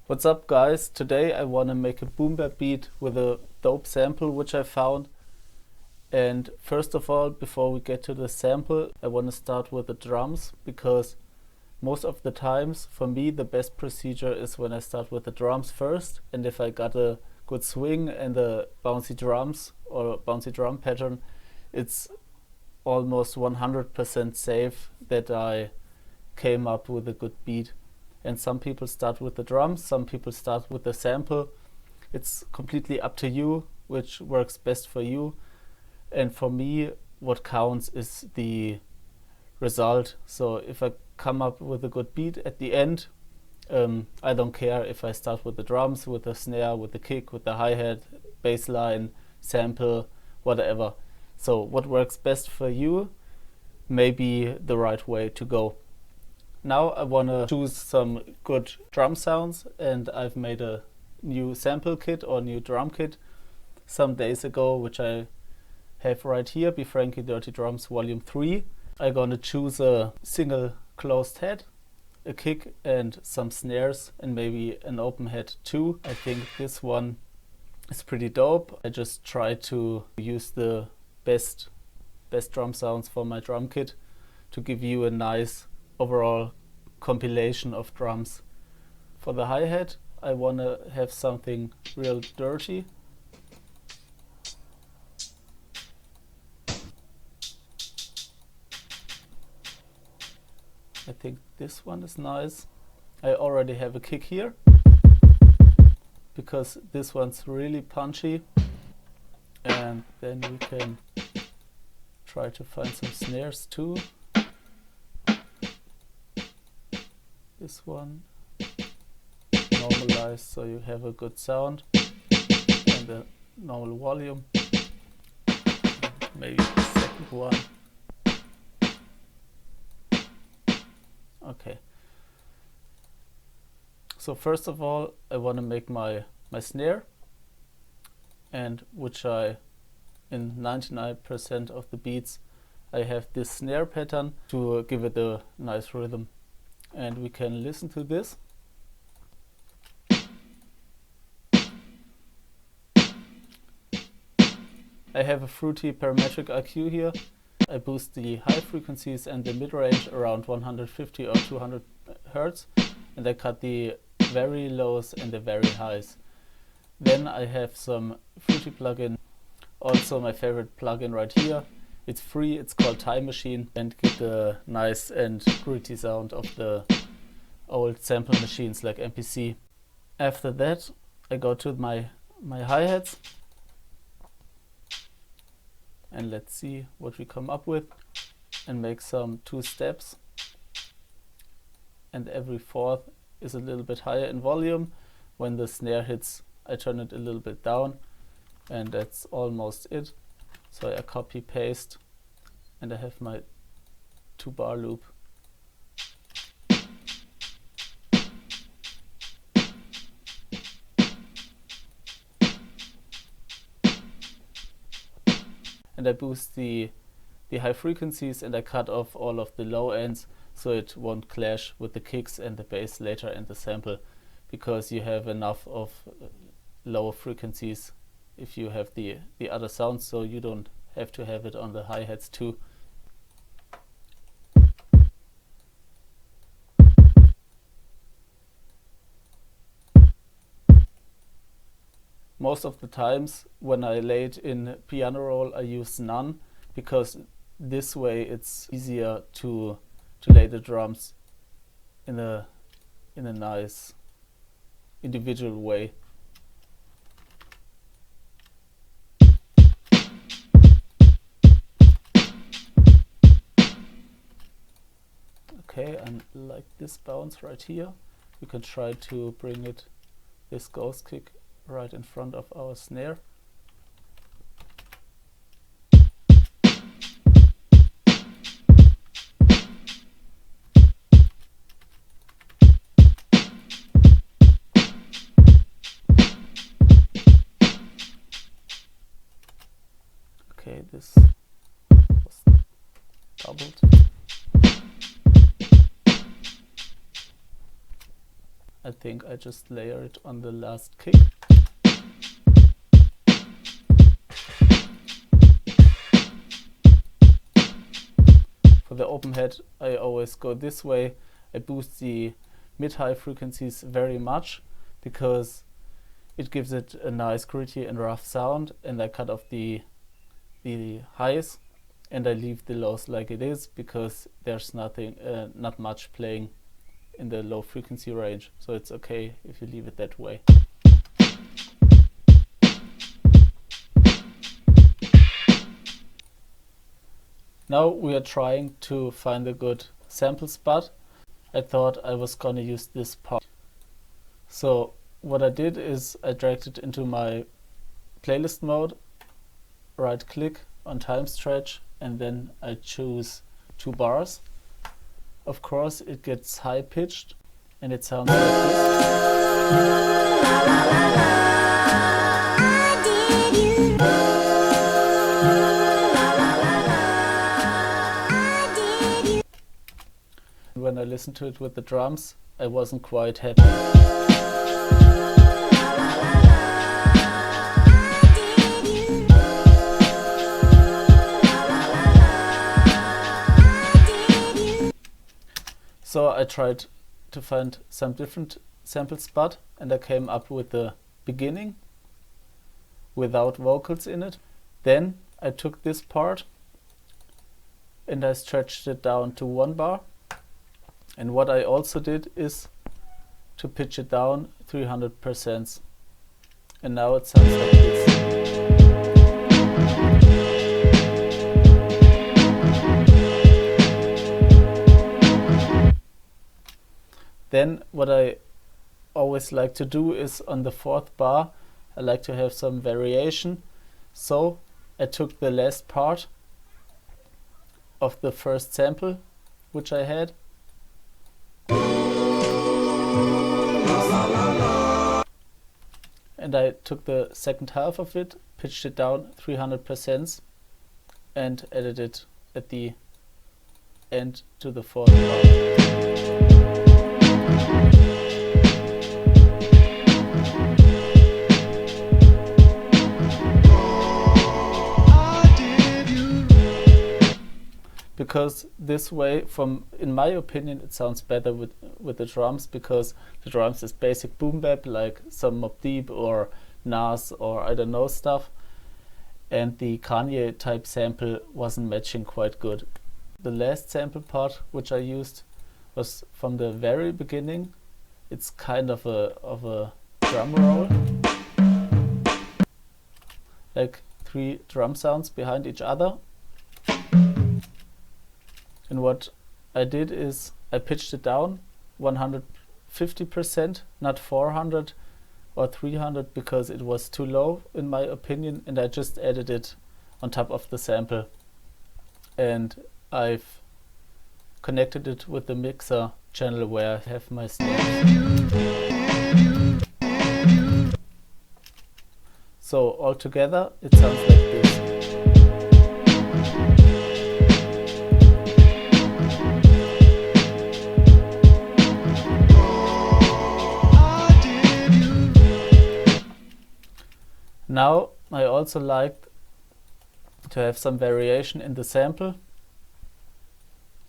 What's up guys, today I want to make a boom bap beat with a dope sample which I found. And first of all, before we get to the sample, I want to start with the drums, because most of the times for me the best procedure is when I start with the drums first, and if I got a good swing and the bouncy drums or bouncy drum pattern, it's almost 100% safe that I came up with a good beat. And some people start with the drums, some people start with the sample. It's completely up to you which works best for you. And for me, what counts is the result. So if I come up with a good beat at the end, I don't care if I start with the drums, with the snare, with the kick, with the hi-hat, bass line, sample, whatever. So what works best for you may be the right way to go. Now I want to choose some good drum sounds, and I've made a new sample kit or new drum kit some days ago, which I have right here, Be Frankie Dirty Drums Volume 3. I'm gonna choose a single closed head, a kick and some snares, and maybe an open head too. I think this one is pretty dope. I just try to use the best drum sounds for my drum kit to give you a nice overall compilation of drums. For the hi-hat, I want to have something real dirty. I think this one is nice. I already have a kick here because this one's really punchy, and then we can try to find some snares too. This one normalized so you have a good sound and a normal volume. Maybe the second one. Okay. So first of all, I want to make my snare, and which I, in 99% of the beats, I have this snare pattern to give it a nice rhythm. And we can listen to this. I have a fruity parametric IQ here. I boost the high frequencies and the mid-range around 150 or 200 Hertz, and I cut the very lows and the very highs. Then I have some fruity plugin, also my favorite plugin right here. It's free, it's called Time Machine, and get the nice and gritty sound of the old sample machines like MPC. After that, I go to my hi-hats, and let's see what we come up with, and make some 2 steps. And every fourth is a little bit higher in volume. When the snare hits, I turn it a little bit down, and that's almost it. So I copy paste, and I have my 2-bar loop. And I boost the high frequencies, and I cut off all of the low ends so it won't clash with the kicks and the bass later and the sample, because you have enough of lower frequencies if you have the other sounds, so you don't have to have it on the hi-hats too. Most of the times when I lay it in piano roll, I use none, because this way it's easier to lay the drums in a nice individual way. Okay, and like this bounce right here, we can try to bring it, this ghost kick, right in front of our snare. Okay, this was doubled. I think I just layer it on the last kick. For the open head, I always go this way. I boost the mid-high frequencies very much because it gives it a nice gritty and rough sound, and I cut off the highs and I leave the lows like it is because there's not much playing in the low frequency range, so it's okay if you leave it that way. Now we are trying to find a good sample spot. I thought I was gonna use this part. So what I did is I dragged it into my playlist mode, right click on time stretch, and then I choose 2 bars. Of course it gets high pitched and it sounds like this. When I listened to it with the drums, I wasn't quite happy. So I tried to find some different sample spot, and I came up with the beginning without vocals in it. Then I took this part and I stretched it down to 1 bar. And what I also did is to pitch it down 300%. And now it sounds like this. Then what I always like to do is on the 4th bar, I like to have some variation. So I took the last part of the first sample which I had, and I took the second half of it, pitched it down 300% and added it at the end to the 4th bar. Because this way, in my opinion, it sounds better with the drums, because the drums is basic boom bap, like some Mobb Deep or Nas or I don't know stuff, and the Kanye type sample wasn't matching quite good. The last sample part which I used was from the very beginning. It's kind of a drum roll, like 3 drum sounds behind each other. And what I did is I pitched it down 150%, not 400 or 300, because it was too low in my opinion, and I just added it on top of the sample. And I've connected it with the mixer channel where I have my snares. So altogether it sounds like this. Now I also liked to have some variation in the sample,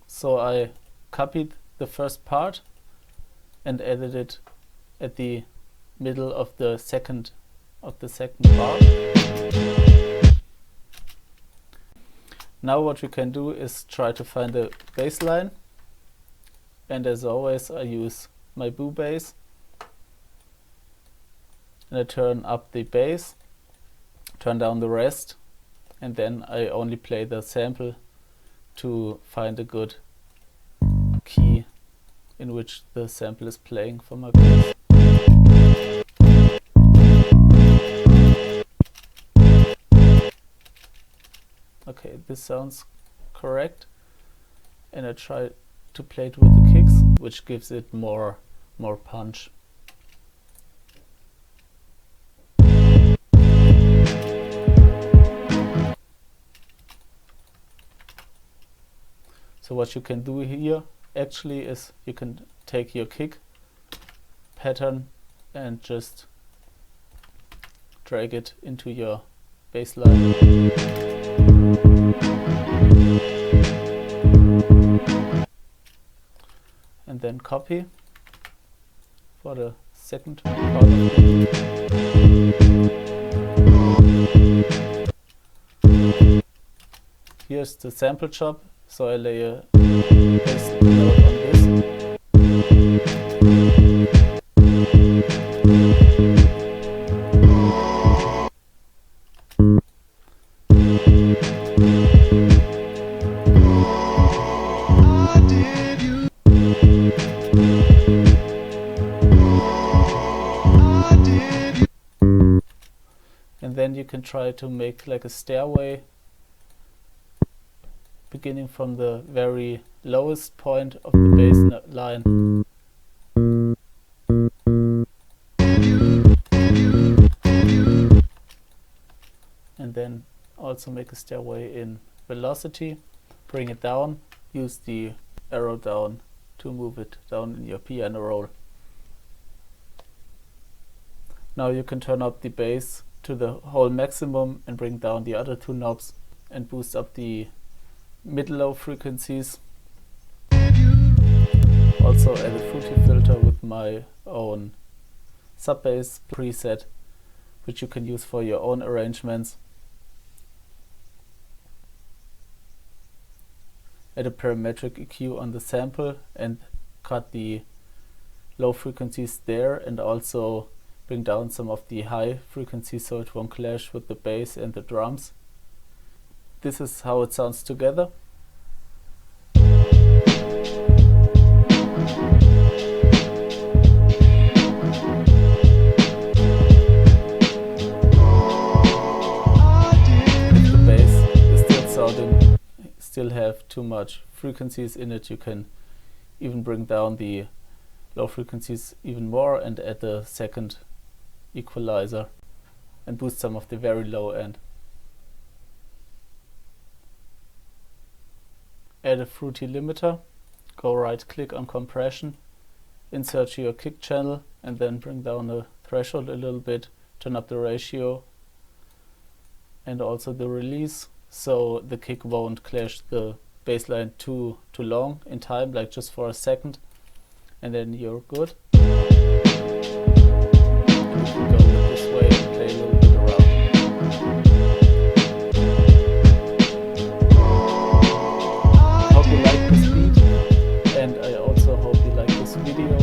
so I copied the first part and added it at the middle of the second bar. Now what we can do is try to find the bass line, and as always I use my Boo bass and I turn up the bass, turn down the rest, and then I only play the sample to find a good key in which the sample is playing for my bass. Okay, this sounds correct, and I try to play it with the kicks, which gives it more punch. So what you can do here actually is you can take your kick, pattern and just drag it into your bass line. And then copy for the second part of the beat. Here's the sample chop, so I lay a bass note on this. And then you can try to make like a stairway beginning from the very lowest point of the bass line. And then also make a stairway in velocity, bring it down, use the arrow down to move it down in your piano roll. Now you can turn up the bass to the whole maximum and bring down the other two knobs and boost up the mid-low frequencies. Also add a fruity filter with my own sub-bass preset, which you can use for your own arrangements. Add a parametric EQ on the sample and cut the low frequencies there, and also bring down some of the high frequencies so it won't clash with the bass and the drums. This is how it sounds together. If the bass is still have too much frequencies in it, you can even bring down the low frequencies even more and add a second equalizer and boost some of the very low end. Add a fruity limiter, go right click on compression, insert your kick channel and then bring down the threshold a little bit, turn up the ratio and also the release so the kick won't clash the bass line too long in time, like just for a second, and then you're good. And you can go this way and play a little bit around. Hope you like this beat, and I also hope you like this video,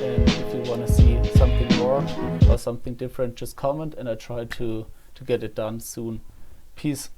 and if you want to see something more or something different, just comment and I try to get it done soon. Peace.